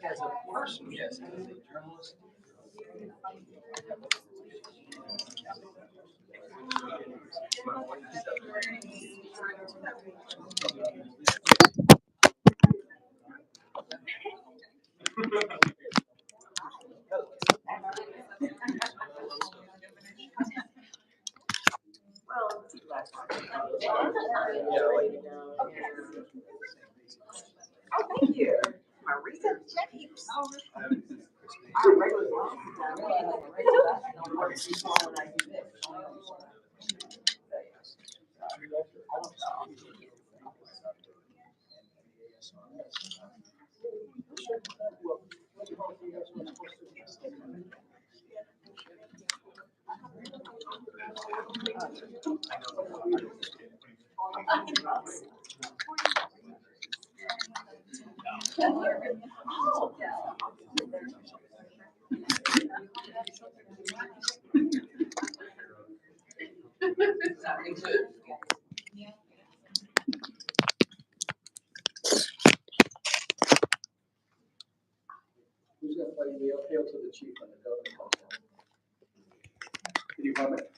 As a person, yes, as a journalist. Oh, thank you. My recent checks. Our regular ones. Who's gonna play the appeal to the chief when the governor comes home? Can you hum it?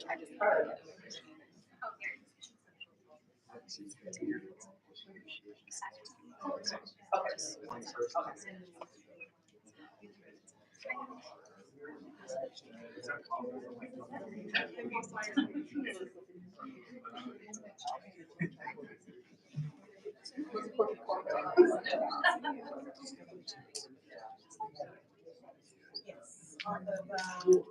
I just heard. Yes. On the,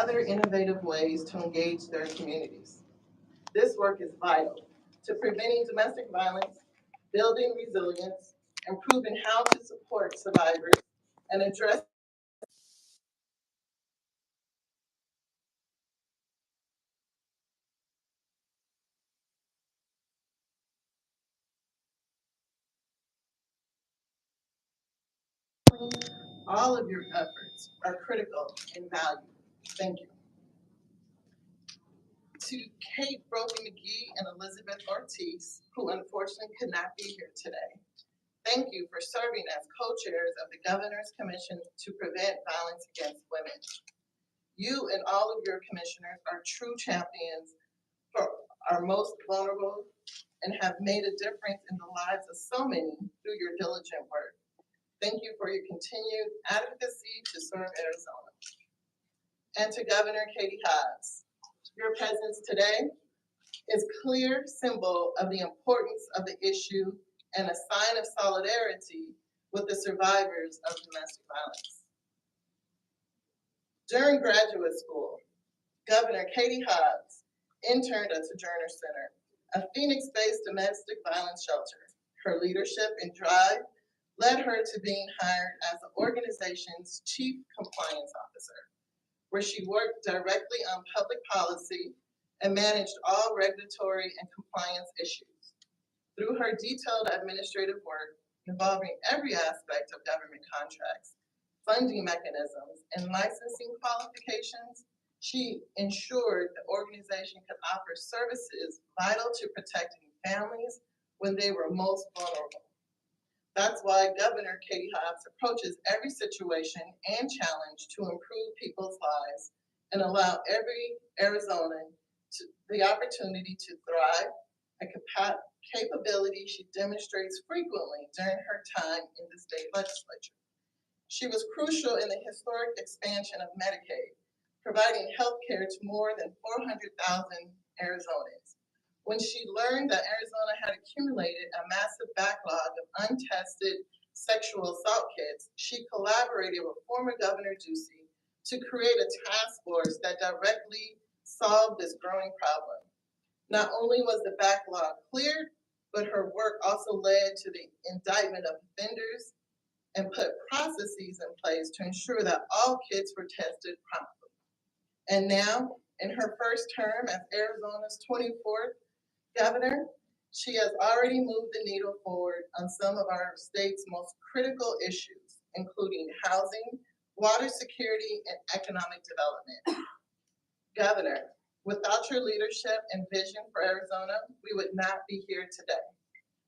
other innovative ways to engage their communities. This work is vital to preventing domestic violence, building resilience, improving how to support survivors, and address all of your efforts are critical and valued. Thank you. To Kate Brophy McGee and Elizabeth Ortiz, who unfortunately could not be here today. Thank you for serving as co-chairs of the Governor's Commission to Prevent Violence Against Women. You and all of your commissioners are true champions for our most vulnerable and have made a difference in the lives of so many through your diligent work. Thank you for your continued advocacy to serve Arizona. And to Governor Katie Hobbs, your presence today is a clear symbol of the importance of the issue and a sign of solidarity with the survivors of domestic violence. During graduate school, Governor Katie Hobbs interned at Sojourner Center, a Phoenix-based domestic violence shelter. Her leadership and drive led her to being hired as the organization's chief compliance officer, where she worked directly on public policy and managed all regulatory and compliance issues. Through her detailed administrative work involving every aspect of government contracts, funding mechanisms, and licensing qualifications, she ensured the organization could offer services vital to protecting families when they were most vulnerable. That's why Governor Katie Hobbs approaches every situation and challenge to improve people's lives and allow every Arizonan the opportunity to thrive, a capability she demonstrates frequently during her time in the state legislature. She was crucial in the historic expansion of Medicaid, providing health care to more than 400,000 Arizonans. When she learned that Arizona had accumulated a massive backlog of untested sexual assault kits, she collaborated with former Governor Ducey to create a task force that directly solved this growing problem. Not only was the backlog cleared, but her work also led to the indictment of offenders and put processes in place to ensure that all kits were tested promptly. And now, in her first term as Arizona's 24th governor, she has already moved the needle forward on some of our state's most critical issues, including housing, water security, and economic development. Governor, without your leadership and vision for Arizona, we would not be here today.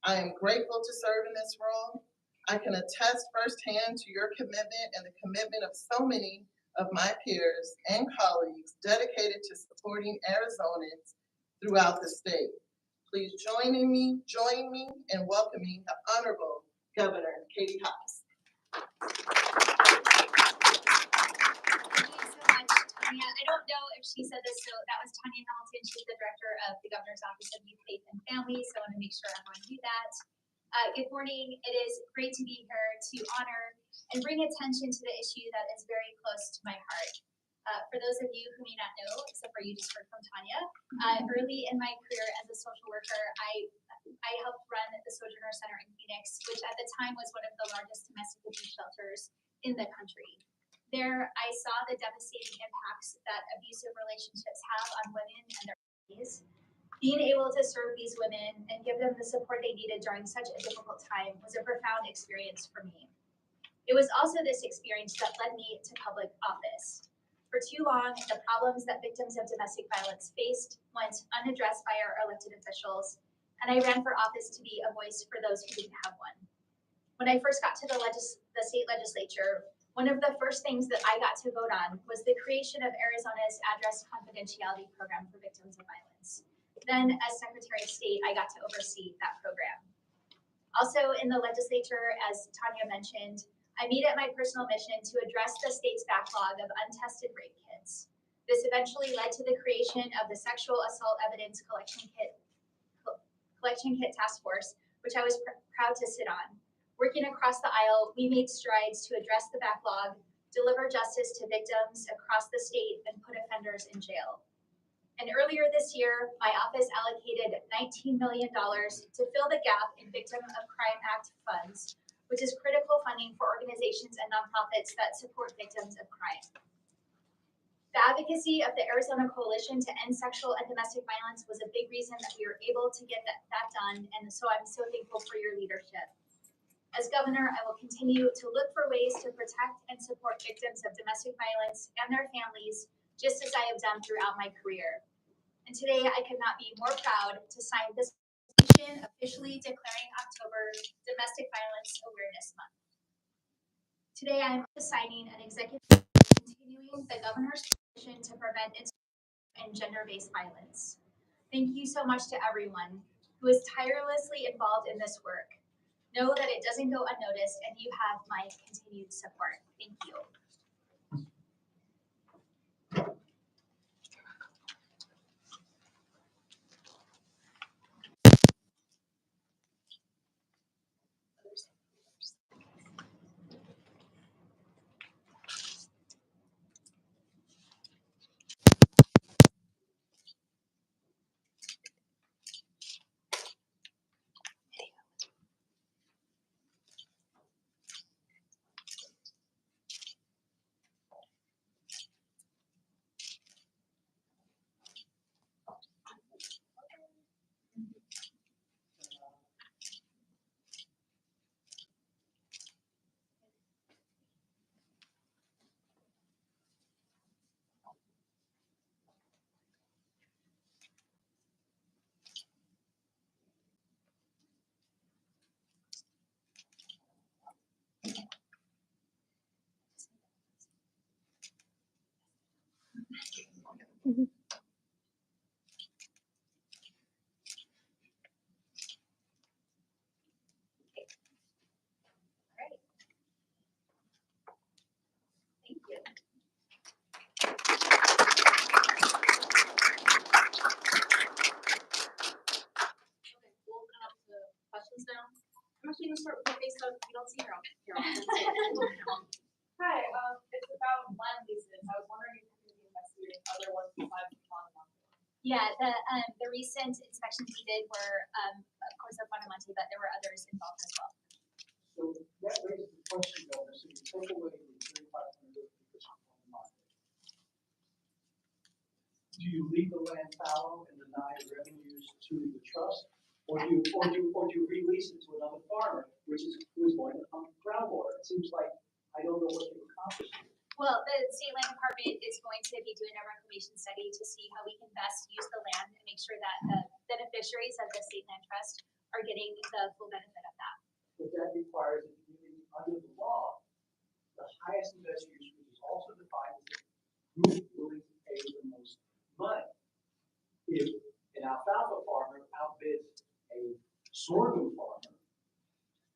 I am grateful to serve in this role. I can attest firsthand to your commitment and the commitment of so many of my peers and colleagues dedicated to supporting Arizonans throughout the state. Please join me in welcoming the Honorable Governor Katie Hobbs. Tanya. I don't know if she said this, so that was Tanya Hamilton. She's the director of the Governor's Office of Youth, Faith, and Families, so I want to make sure everyone knew that. Good morning. It is great to be here to honor and bring attention to the issue that is very close to my heart. For those of you who may not know, except for you just heard from Tanya, early in my career as a social worker, I helped run the Sojourner Center in Phoenix, which at the time was one of the largest domestic abuse shelters in the country. There, I saw the devastating impacts that abusive relationships have on women and their families. Being able to serve these women and give them the support they needed during such a difficult time was a profound experience for me. It was also this experience that led me to public office. For too long, the problems that victims of domestic violence faced went unaddressed by our elected officials, and I ran for office to be a voice for those who didn't have one. When I first got to the state legislature, one of the first things that I got to vote on was the creation of Arizona's Address Confidentiality Program for Victims of Violence. Then, as Secretary of State, I got to oversee that program. Also in the legislature, as Tanya mentioned, I made it my personal mission to address the state's backlog of untested rape kits. This eventually led to the creation of the Sexual Assault Evidence Collection Kit Task Force, which I was proud to sit on. Working across the aisle, we made strides to address the backlog deliver justice to victims across the state, and put offenders in jail. And earlier this year, my office allocated $19 million to fill the gap in Victim of Crime Act funds, which is critical funding for organizations and nonprofits that support victims of crime. The advocacy of the Arizona Coalition to End Sexual and Domestic Violence was a big reason that we were able to get that done, and so I'm so thankful for your leadership. As governor, I will continue to look for ways to protect and support victims of domestic violence and their families, just as I have done throughout my career. And today, I could not be more proud to sign this resolution officially declaring October Domestic Violence Awareness Month. Today, I am signing an executive continuing the governor's mission to prevent and gender-based violence. Thank you so much to everyone who is tirelessly involved in this work. Know that it doesn't go unnoticed, and you have my continued support. Thank you. Thank you. Okay, we'll open up to questions now. I'm actually gonna start with the face of, you don't see her on here. Hi, it's about land leases. I was wondering if you could be investigating other ones besides the Proclomtion. Yeah, the recent inspections we did were, of course, of Fontamonte, but there were others involved as well. So that raises the question, Governor, so you take away the 3,500 acres from the market. Do you leave the land fallow and deny revenues to the trust? Or do you release it to another farmer, who is going to pump groundwater? It seems like I don't know what you accomplished here. Well, the state land department is going to be doing a reclamation study to see how we can best use the land and make sure that the beneficiaries of the state land trust are getting the full benefit of that. But that requires that you, under the law, the highest and best use, which is also defined as who's willing to pay the most money. If an alfalfa farmer outbids a sorghum farmer,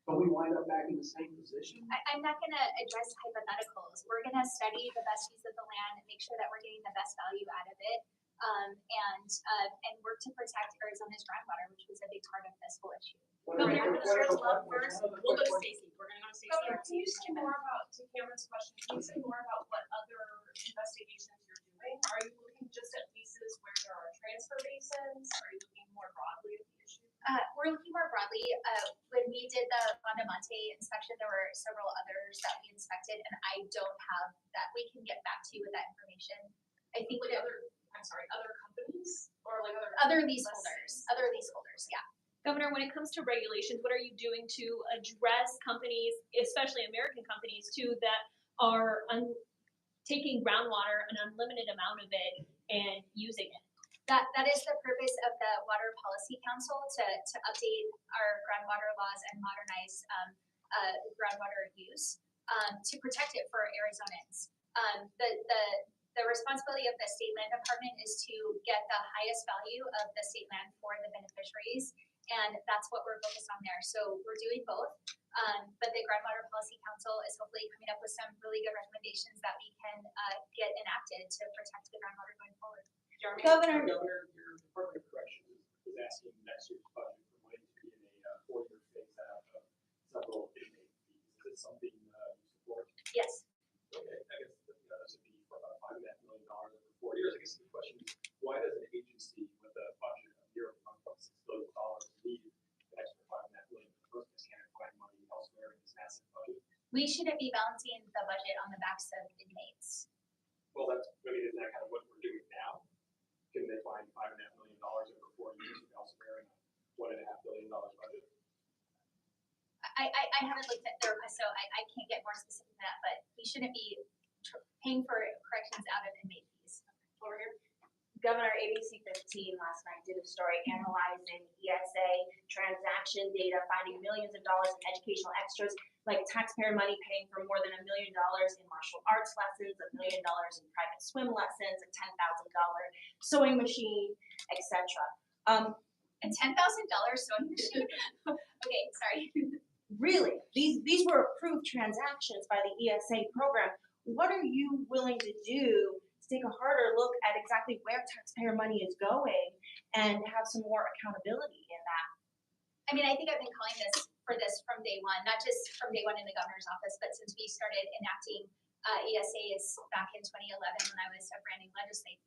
don't we wind up back in the same position? I'm not going to address hypotheticals. We're going to study the best use of the land and make sure that we're getting the best value out of it, and work to protect Arizona's groundwater, which was a big part of this whole issue. Governor, I'm gonna start us off first. We'll go to What- Stacy. We're gonna go to Stacy. Governor, Can you say more about, to Cameron's question, can you say more about what other investigations you're doing? Are you looking just at leases where there are transfer basins? Are you looking more broadly at the issue? We're looking more broadly. When we did the Fontamonte inspection, there were several others that we inspected, and I don't have that. We can get back to you with that information. I think Like that other companies or like other leaseholders, yeah. Governor, when it comes to regulations, what are you doing to address companies, especially American companies too, that are taking groundwater, an unlimited amount of it, and using it? That is the purpose of the Water Policy Council, to update our groundwater laws and modernize groundwater use to protect it for Arizonans. The responsibility of the state land department is to get the highest value of the state land for the beneficiaries, and that's what we're focused on there. So we're doing both, but the Groundwater Policy Council is hopefully coming up with some really good recommendations that we can get enacted to protect the groundwater going forward. Jeremy? Governor, Your Department of Corrections is asking next year's budget for money to be in a 4-year phase out of several inmate fees. Is it something you support? yes. Okay. We shouldn't be balancing the budget on the backs of inmates. Well, that's, I mean, isn't that kind of what we're doing now? Can they find $5.5 million over 4 years and also bearing a $1.5 billion budget? I haven't looked at the request, so I can't get more specific than that, but we shouldn't be paying for corrections out of inmate fees. Over here. Governor ABC 15 last night did a story analyzing ESA transaction data, finding millions of dollars in educational extras, like taxpayer money paying for more than $1 million in martial arts lessons, $1 million in private swim lessons, a $10,000 sewing machine, etc. A $10,000 sewing machine? Okay, sorry. Really, these were approved transactions by the ESA program. What are you willing to do to take a harder look at exactly where taxpayer money is going and have some more accountability in that? I mean, I think I've been calling for this from day one, not just from day one in the governor's office, but since we started enacting ESAs back in 2011 when I was a branding legislator.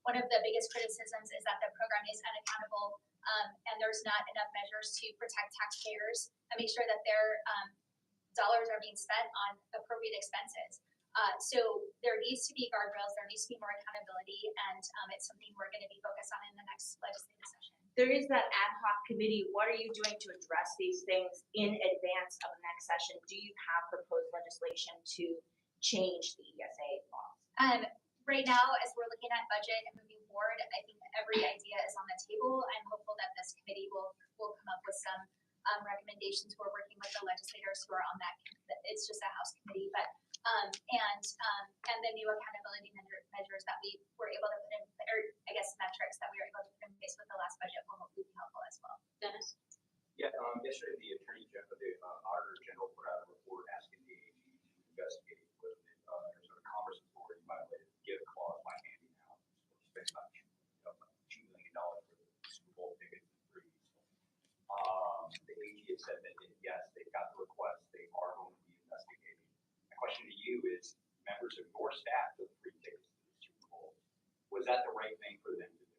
One of the biggest criticisms is that the program is unaccountable and there's not enough measures to protect taxpayers and make sure that their dollars are being spent on appropriate expenses. So there needs to be guardrails, there needs to be more accountability, and it's something we're going to be focused on in the next legislative session. There is that ad hoc committee. What are you doing to address these things in advance of the next session? Do you have proposed legislation to change the ESA laws? Right now, as we're looking at budget and moving forward, I think every idea is on the table. I'm hopeful that this committee will come up with some recommendations. We're working with the legislators who are on that. It's just a House committee, but and the new accountability measures that we were able to put in, or I guess metrics that we were able to put in place with the last budget will hopefully be helpful as well. Dennis? Yeah, yesterday the Attorney General, the Auditor General put out a report asking the AG to investigate whether the Arizona Commerce Authority violated the gift clause by handing out, spent about $2 million for the Super Bowl tickets and freeze. The AG has said that yes, they've got the request, they are going to be investigating. My question to you is, members of your staff took free tickets to the Super Bowl. Was that the right thing for them to do?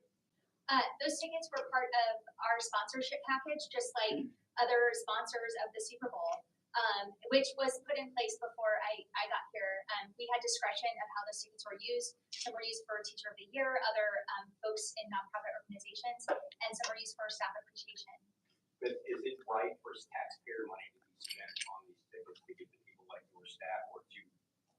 Those tickets were part of our sponsorship package, just like other sponsors of the Super Bowl, which was put in place before I got here. We had discretion of how those tickets were used. Some were used for Teacher of the Year, other folks in nonprofit organizations, and some were used for staff appreciation. But is it right for taxpayer money to be spent on these tickets to give to people like your staff or to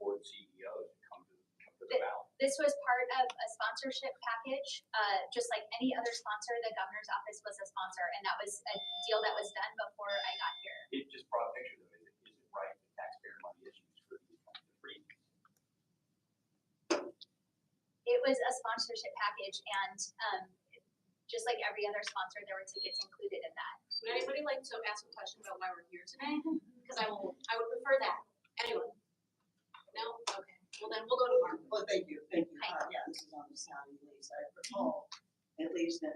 board CEOs to come to the ballot? This was part of a sponsorship package, just like any other sponsor. The governor's office was a sponsor, and that was a deal that was done before I got here. It just brought a picture of it. Is it right that taxpayer money is used for these kinds of reasons? It was a sponsorship package, and just like every other sponsor, there were tickets included in that. Would anybody like to ask a question about why we're here today? Because I would prefer that. Anyone? No? Okay. Well, then we'll go to Mark. Well, thank you. Hi. Yeah, this is on the Saudi lease. I recall, at least in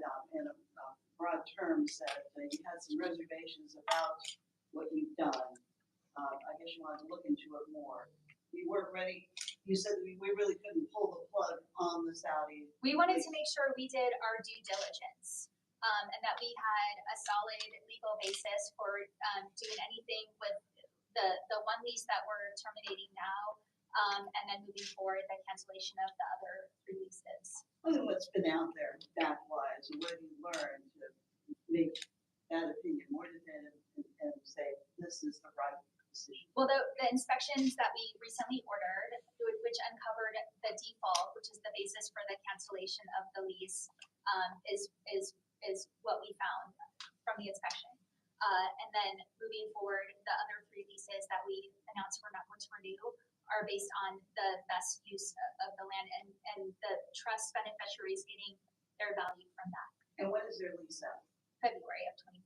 broad terms, that you had some reservations about what you've done. I guess you wanted to look into it more. You weren't ready. You said we really couldn't pull the plug on the Saudi. We wanted to make sure we did our due diligence, and that we had a solid legal basis for doing anything with the one lease that we're terminating now, and then moving forward the cancellation of the other 3 leases. Look at what's been out there fact-wise, and what have you learned to make that opinion more definitive and say this is the right decision? Well, the inspections that we recently ordered, which uncovered the default, which is the basis for the cancellation of the lease, is what we found from the inspection. And then moving forward, the other 3 leases that we announced we're not going to renew are based on the best use of the land and the trust beneficiaries getting their value from that. And when is their lease up? February of 24.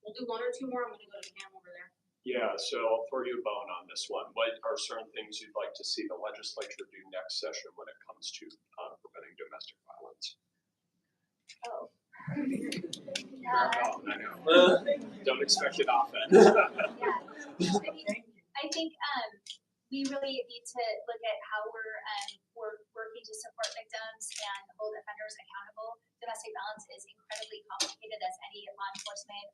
We'll do 1 or 2 more. I'm gonna go to Cam over there. Yeah, so I'll throw you a bone on this one. What are certain things you'd like to see the legislature do next session when it comes to preventing domestic violence? Oh. I know. Don't expect it often. I think we really need to look at how we're working to support victims and hold offenders accountable. Domestic violence is incredibly complicated, as any law enforcement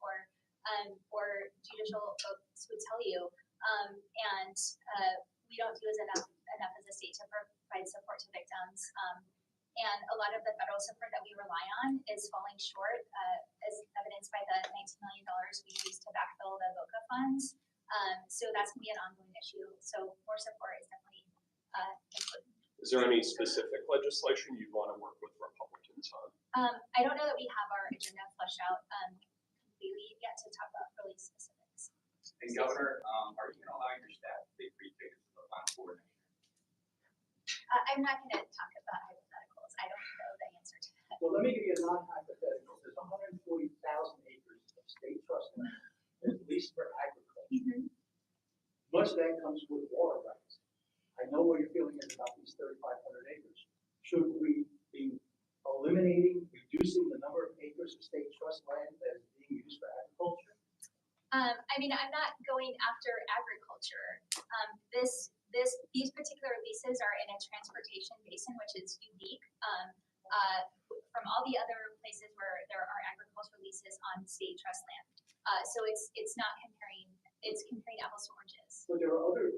or judicial folks would tell you. And we don't do enough as a state to provide support to victims. And a lot of the federal support that we rely on is falling short, as evidenced by the $19 million we used to backfill the VOCA funds. So that's gonna be an ongoing issue. So more support is definitely important. Is there any specific legislation you'd want to work with Republicans on? I don't know that we have our agenda fleshed out completely yet to talk about really specifics. And Governor, are you gonna allow your staff to take free tickets to the Final Four next year? I'm not gonna talk about hypotheticals. I don't know the answer to that. Well, let me give you a non-hypothetical. There's 140,000 acres of state trust land, at least for agriculture. Much of that comes with water rights. I know what your feeling is about these 3,500 acres. Should we be eliminating, reducing the number of acres of state trust land that is being used for agriculture? I mean, I'm not going after agriculture. These particular leases are in a transportation basin, which is unique from all the other places where there are agricultural leases on state trust land. So it's not comparing, it's comparing apples to oranges. But there are other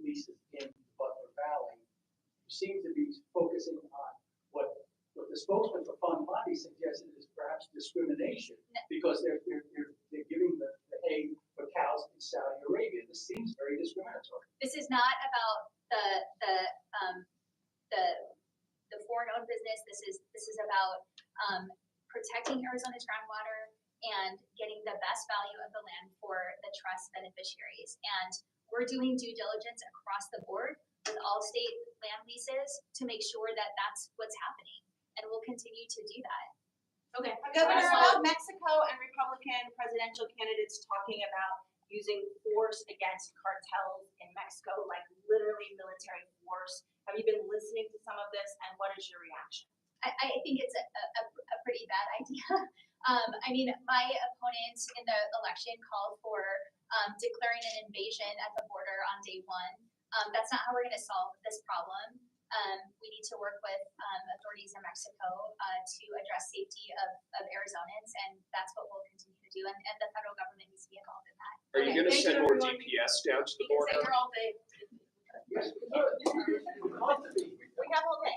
leases in Butler Valley who seem to be focusing on what the spokesman for Fund Body suggested is perhaps discrimination, because they're giving the hay for cows in Saudi Arabia. This seems very discriminatory. This is not about the foreign-owned business. This is about protecting Arizona's groundwater and getting the best value of the land for the trust beneficiaries. And we're doing due diligence across the board with all state land leases to make sure that that's what's happening, and we'll continue to do that. Okay. Governor, about Mexico and Republican presidential candidates talking about using force against cartels in Mexico, like literally military force. Have you been listening to some of this, and what is your reaction? I think it's a pretty bad idea. I mean, my opponent in the election called for declaring an invasion at the border on day one. That's not how we're going to solve this problem. We need to work with authorities in Mexico to address safety of Arizonans, and that's what we'll continue to do. And the federal government needs to be involved in that. Are you Okay, going to thank send you, more everyone. DPS down to the You can say border? you're all day. Yes, we could. We'd love to be. We have all day.